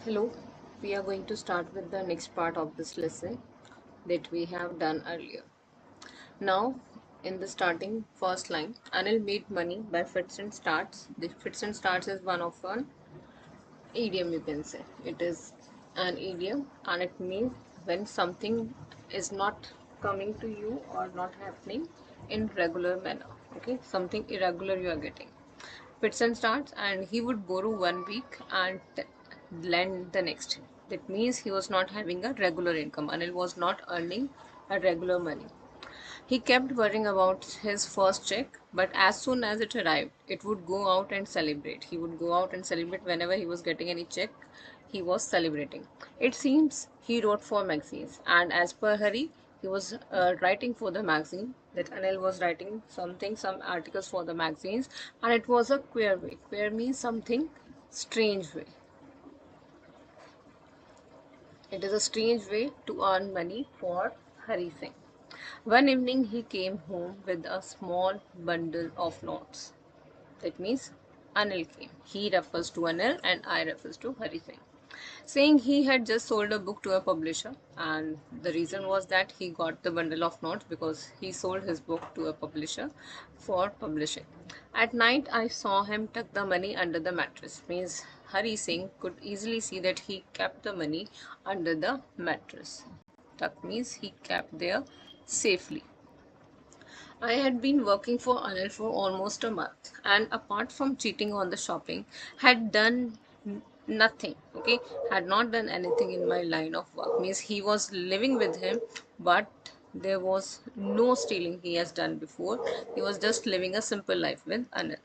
Hello, we are going to start with the next part of this lesson that we have done earlier. Now, in the starting first line, Anil made money by fits and starts. The fits and starts is one idiom, you can say. It is an idiom and it means when something is not coming to you or not happening in regular manner. Okay, something irregular you are getting. Fits and starts, and he would borrow 1 week and lend the next. That means he was not having a regular income. Anil was not earning a regular money. He kept worrying about his first check, but as soon as it arrived, it would go out and celebrate. He would go out and celebrate whenever he was getting any check, he was celebrating. It seems he wrote for magazines, and as per Hari, he was writing for the magazine. That Anil was writing something, some articles for the magazines, and it was a queer way. Queer means something strange way. It is a strange way to earn money for Hari Singh. One evening he came home with a small bundle of notes. That means Anil came. He refers to Anil and I refers to Hari Singh. Saying he had just sold a book to a publisher, and the reason was that he got the bundle of notes because he sold his book to a publisher for publishing. At night I saw him tuck the money under the mattress. Means Hari Singh could easily see that he kept the money under the mattress. Tuck means he kept there safely. I had been working for Anil for almost a month, and apart from cheating on the shopping, had done nothing. Okay, had not done anything in my line of work. Means he was living with him, but there was no stealing he has done before. He was just living a simple life with Anil.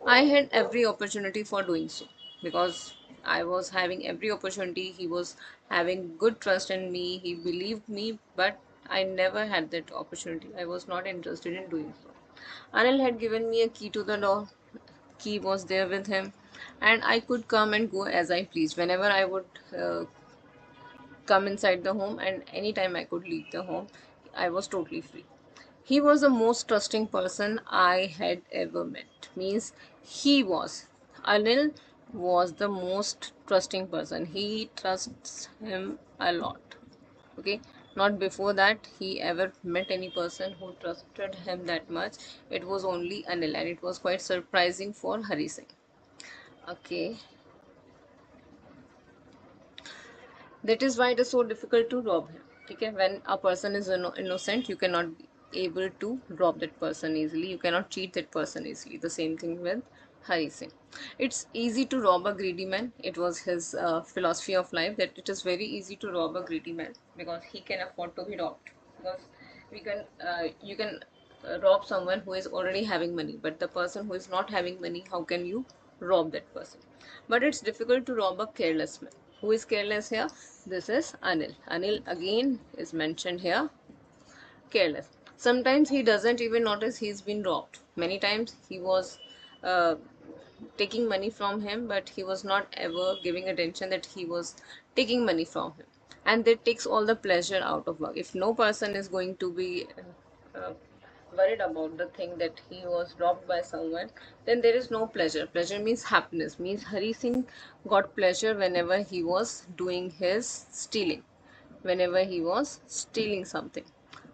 I had every opportunity for doing so because I was having every opportunity. He was having good trust in me. He believed me, but I never had that opportunity. I was not interested in doing so. Anil had given me a key to the door. Key was there with him, and I could come and go as I pleased. Whenever I would come inside the home, and anytime I could leave the home, I was totally free. He was the most trusting person I had ever met. Means he was. Anil was the most trusting person. He trusts him a lot. Okay. Not before that he ever met any person who trusted him that much. It was only Anil, and it was quite surprising for Hari Singh. Okay. That is why it is so difficult to rob him. Okay, when a person is innocent, you cannot be able to rob that person easily. You cannot cheat that person easily. The same thing with Hari Singh. It's easy to rob a greedy man. It was his philosophy of life that it is very easy to rob a greedy man because he can afford to be robbed. Because you can rob someone who is already having money, but the person who is not having money, how can you rob that person? But it's difficult to rob a careless man. Who is careless here? This is Anil. Anil again is mentioned here, careless. Sometimes he doesn't even notice he's been robbed. Many times he was uh, taking money from him, but he was not ever giving attention that he was taking money from him. And that takes all the pleasure out of work. If no person is going to be worried about the thing that he was robbed by someone, then there is no pleasure. Pleasure means happiness. Means Hari Singh got pleasure whenever he was doing his stealing, whenever he was stealing something,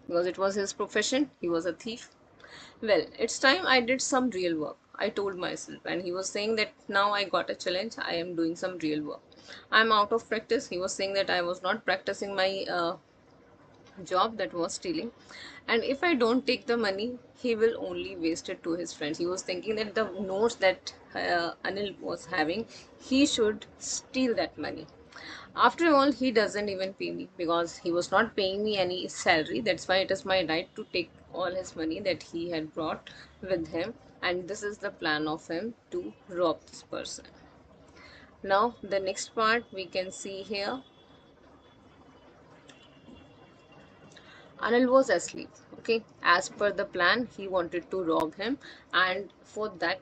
because it was his profession. He was a thief. Well, it's time I did some real work, I told myself, and he was saying that now I got a challenge, I am doing some real work. I'm out of practice. He was saying that I was not practicing my job, that was stealing, and if I don't take the money, he will only waste it to his friends. He was thinking that the notes that Anil was having, he should steal that money. After all, he doesn't even pay me because he was not paying me any salary. That's why it is my right to take all his money that he had brought with him, and this is the plan of him to rob this person. Now the next part we can see here. Anil was asleep. Okay, as per the plan, he wanted to rob him, and for that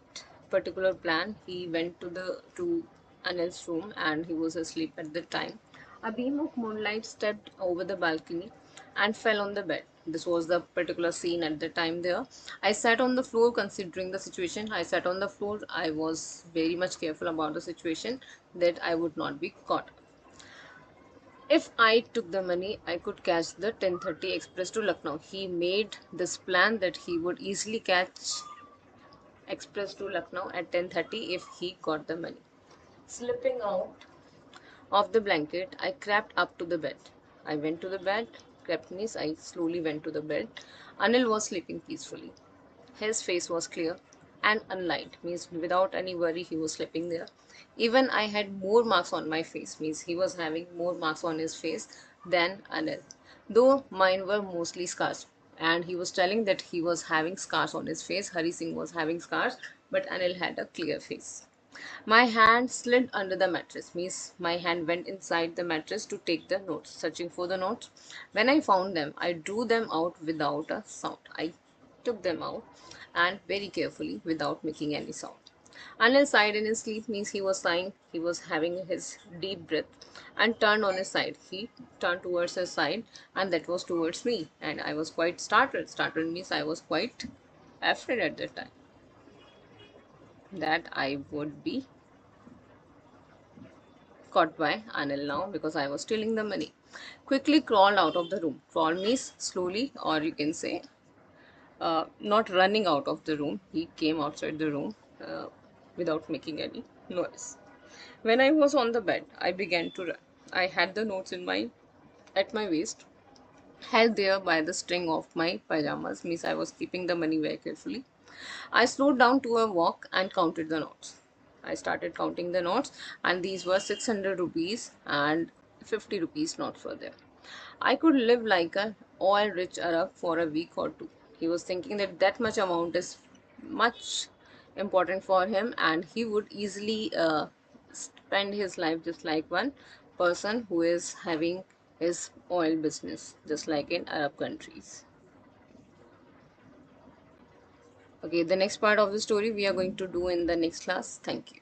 particular plan, he went to Anil's room, and he was asleep at the time. A beam of moonlight stepped over the balcony and fell on the bed. This was the particular scene at the time there. I sat on the floor considering the situation. I sat on the floor. I was very much careful about the situation that I would not be caught. If I took the money, I could catch the 10:30 express to Lucknow. He made this plan that he would easily catch express to Lucknow at 10:30 if he got the money. Slipping out of the blanket, I crept up to the bed. I went to the bed, crept means I slowly went to the bed. Anil was sleeping peacefully. His face was clear and unlined, means without any worry he was sleeping there. Even I had more marks on my face, means he was having more marks on his face than Anil. Though mine were mostly scars. And he was telling that he was having scars on his face. Hari Singh was having scars, but Anil had a clear face. My hand slid under the mattress, means my hand went inside the mattress to take the notes, searching for the notes. When I found them, I drew them out without a sound. I took them out and very carefully without making any sound. Anil sighed in his sleep, means he was sighing, he was having his deep breath and turned on his side. He turned towards his side and that was towards me and I was quite startled. Startled means I was quite afraid at that time that I would be caught by Anil now because I was stealing the money. Quickly crawled out of the room. Crawl means slowly, or you can say not running out of the room. He came outside the room without making any noise. When I was on the bed, I began to run. I had the notes in my at my waist, held there by the string of my pajamas. Means I was keeping the money very carefully. I slowed down to a walk and counted the notes. I started counting the notes, and these were 600 rupees and 50 rupees notes were there. I could live like an oil rich Arab for a week or two. He was thinking that that much amount is much important for him, and he would easily spend his life just like one person who is having his oil business, just like in Arab countries. Okay, the next part of the story we are going to do in the next class. Thank you.